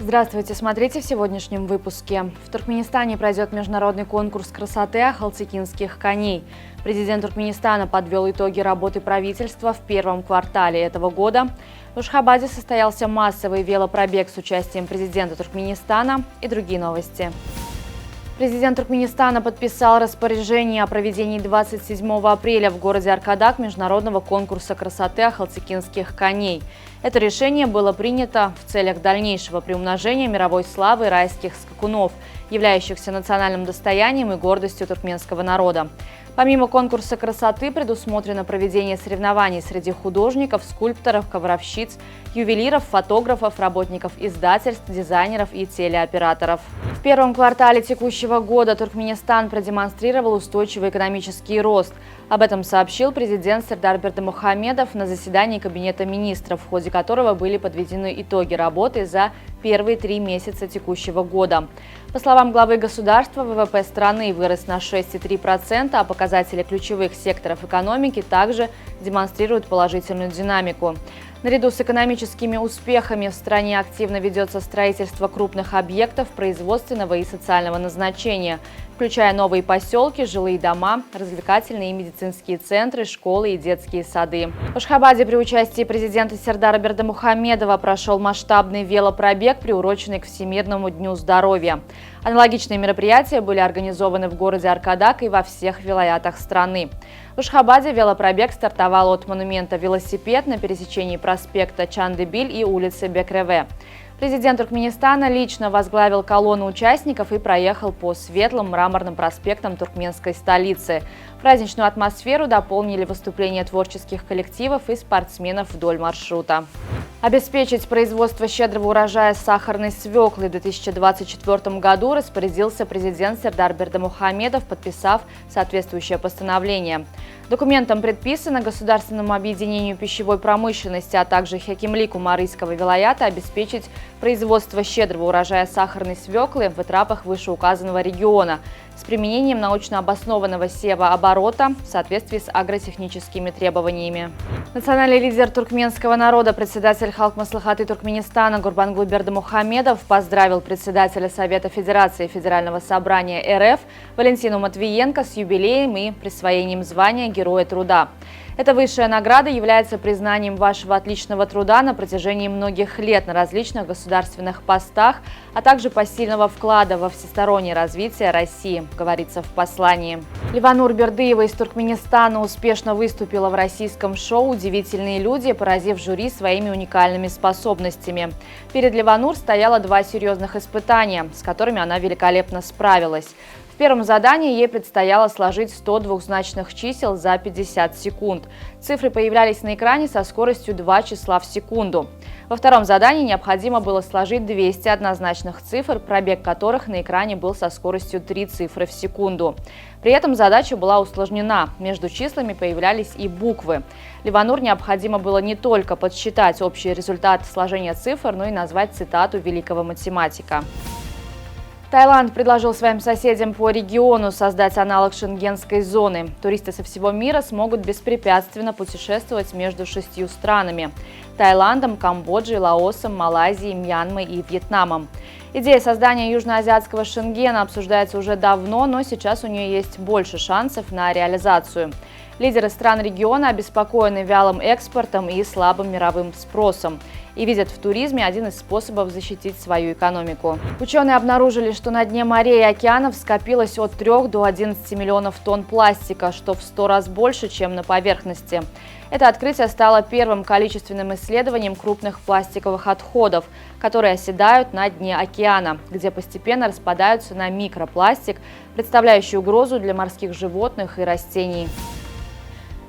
Здравствуйте, смотрите в сегодняшнем выпуске. В Туркменистане пройдет международный конкурс красоты ахалцыкинских коней. Президент Туркменистана подвел итоги работы правительства в первом квартале этого года. В Ашхабаде состоялся массовый велопробег с участием президента Туркменистана и другие новости. Президент Туркменистана подписал распоряжение о проведении 27 апреля в городе Аркадак международного конкурса красоты ахалцыкинских коней. Это решение было принято в целях дальнейшего приумножения мировой славы райских скакунов, являющихся национальным достоянием и гордостью туркменского народа. Помимо конкурса красоты предусмотрено проведение соревнований среди художников, скульпторов, ковровщиц, ювелиров, фотографов, работников издательств, дизайнеров и телеоператоров. В первом квартале текущего года Туркменистан продемонстрировал устойчивый экономический рост. Об этом сообщил президент Сердар Бердымухамедов на заседании Кабинета министров, в ходе которого были подведены итоги работы за первые 3 месяца текущего года. По словам главы государства, ВВП страны вырос на 6,3%, а показатели ключевых секторов экономики также демонстрируют положительную динамику. Наряду с экономическими успехами в стране активно ведется строительство крупных объектов производственного и социального назначения, включая новые поселки, жилые дома, развлекательные и медицинские центры, школы и детские сады. В Ашхабаде при участии президента Сердара Бердымухамедова прошел масштабный велопробег, приуроченный к Всемирному дню здоровья. Аналогичные мероприятия были организованы в городе Аркадак и во всех вилаятах страны. В Ашхабаде велопробег стартовал от монумента «Велосипед» на пересечении проспекта Чандыбиль и улицы Бекреве. Президент Туркменистана лично возглавил колонну участников и проехал по светлым мраморным проспектам туркменской столицы. Праздничную атмосферу дополнили выступления творческих коллективов и спортсменов вдоль маршрута. Обеспечить производство щедрого урожая сахарной свеклы в 2024 году распорядился президент Сердар Бердымухамедов, подписав соответствующее постановление. Документом предписано Государственному объединению пищевой промышленности, а также Хекимлику Марийского вилаята обеспечить производство щедрого урожая сахарной свеклы в этапах вышеуказанного региона с применением научно обоснованного севооборота в соответствии с агротехническими требованиями. Национальный лидер туркменского народа, председатель Халк Маслихаты Туркменистана Гурбангулы Бердымухамедов поздравил председателя Совета Федерации Федерального собрания РФ Валентину Матвиенко с юбилеем и присвоением звания Героя труда. Эта высшая награда является признанием вашего отличного труда на протяжении многих лет на различных государственных постах, а также посильного вклада во всестороннее развитие России, говорится в послании. Ливанур Бердыева из Туркменистана успешно выступила в российском шоу «Удивительные люди», поразив жюри своими уникальными способностями. Перед Ливанур стояло 2 серьезных испытания, с которыми она великолепно справилась. В первом задании ей предстояло сложить 100 двухзначных чисел за 50 секунд. Цифры появлялись на экране со скоростью 2 числа в секунду. Во втором задании необходимо было сложить 200 однозначных цифр, пробег которых на экране был со скоростью 3 цифры в секунду. При этом задача была усложнена. Между числами появлялись и буквы. Ливанур необходимо было не только подсчитать общий результат сложения цифр, но и назвать цитату великого математика. Таиланд предложил своим соседям по региону создать аналог шенгенской зоны. Туристы со всего мира смогут беспрепятственно путешествовать между 6 странами – Таиландом, Камбоджей, Лаосом, Малайзией, Мьянмой и Вьетнамом. Идея создания южноазиатского Шенгена обсуждается уже давно, но сейчас у нее есть больше шансов на реализацию. Лидеры стран региона обеспокоены вялым экспортом и слабым мировым спросом и видят в туризме один из способов защитить свою экономику. Ученые обнаружили, что на дне морей и океанов скопилось от 3 до 11 миллионов тонн пластика, что в 100 раз больше, чем на поверхности. Это открытие стало первым количественным исследованием крупных пластиковых отходов, которые оседают на дне океана, где постепенно распадаются на микропластик, представляющий угрозу для морских животных и растений.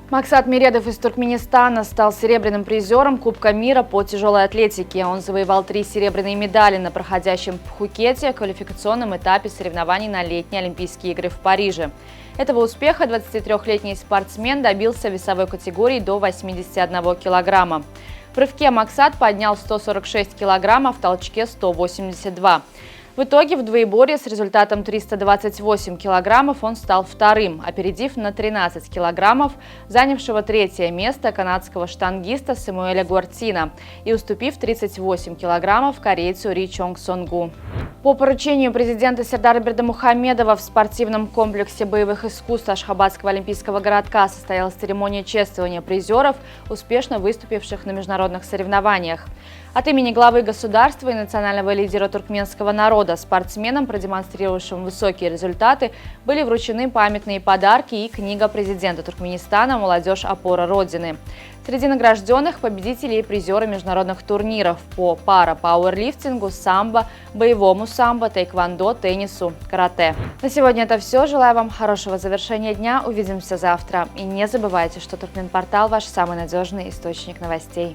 Максат Миредов из Туркменистана стал серебряным призером Кубка мира по тяжелой атлетике. Он завоевал 3 серебряные медали на проходящем в Пхукете квалификационном этапе соревнований на летние Олимпийские игры в Париже. Этого успеха 23-летний спортсмен добился в весовой категории до 81 килограмма. В прыжке Максат поднял 146 килограммов, в толчке 182. В итоге в двоеборье с результатом 328 килограммов он стал вторым, опередив на 13 килограммов занявшего третье место канадского штангиста Самуэля Гуартина и уступив 38 килограммов корейцу Ри Чонг Сонгу. По поручению президента Сердара Бердымухамедова в спортивном комплексе боевых искусств Ашхабадского олимпийского городка состоялась церемония чествования призеров, успешно выступивших на международных соревнованиях. От имени главы государства и национального лидера туркменского народа спортсменам, продемонстрировавшим высокие результаты, были вручены памятные подарки и книга президента Туркменистана «Молодежь. Опора Родины». Среди награжденных победители и призеры международных турниров по пара-пауэрлифтингу, самбо, боевому самбо, тайквондо, теннису, карате. На сегодня это все. Желаю вам хорошего завершения дня. Увидимся завтра. И не забывайте, что Туркменпортал – ваш самый надежный источник новостей.